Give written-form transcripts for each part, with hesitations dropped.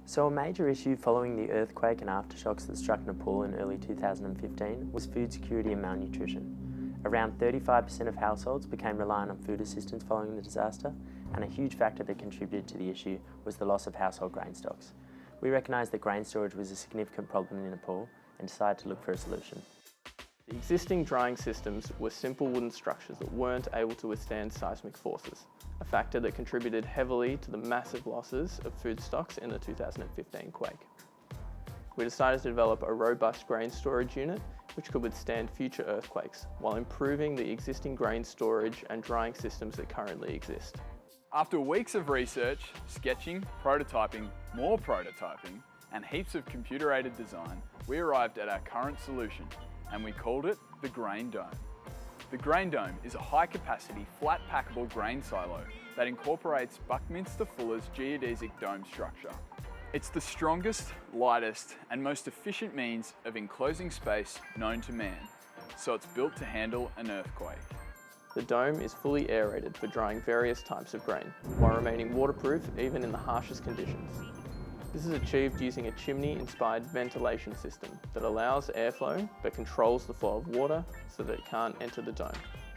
So a major issue following the earthquake and aftershocks that struck Nepal in early 2015 was food security and malnutrition. Around 35% of households became reliant on food assistance following the disaster, and a huge factor that contributed to the issue was the loss of household grain stocks. We recognised that grain storage was a significant problem in Nepal and decided to look for a solution. The existing drying systems were simple wooden structures that weren't able to withstand seismic forces, a factor that contributed heavily to the massive losses of food stocks in the 2015 quake. We decided to develop a robust grain storage unit which could withstand future earthquakes while improving the existing grain storage and drying systems that currently exist. After weeks of research, sketching, prototyping, more prototyping, and heaps of computer-aided design, we arrived at our current solution, and we called it the Grain Dome. The Grain Dome is a high-capacity, flat packable grain silo that incorporates Buckminster Fuller's geodesic dome structure. It's the strongest, lightest, and most efficient means of enclosing space known to man, so it's built to handle an earthquake. The dome is fully aerated for drying various types of grain, while remaining waterproof even in the harshest conditions. This is achieved using a chimney-inspired ventilation system that allows airflow but controls the flow of water so that it can't enter the dome.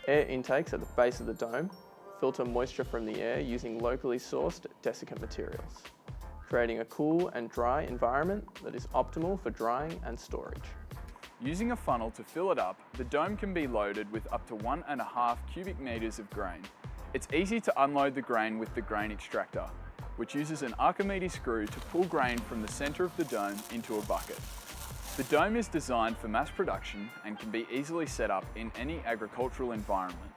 Air intakes at the base of the dome filter moisture from the air using locally sourced desiccant materials, creating a cool and dry environment that is optimal for drying and storage. Using a funnel to fill it up, the dome can be loaded with up to 1.5 cubic metres of grain. It's easy to unload the grain with the grain extractor, which uses an Archimedes screw to pull grain from the centre of the dome into a bucket. The dome is designed for mass production and can be easily set up in any agricultural environment.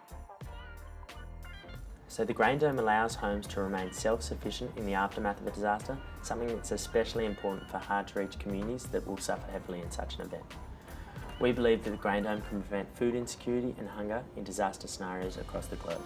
So the Grain Dome allows homes to remain self-sufficient in the aftermath of a disaster, something that's especially important for hard-to-reach communities that will suffer heavily in such an event. We believe that the Grain Dome can prevent food insecurity and hunger in disaster scenarios across the globe.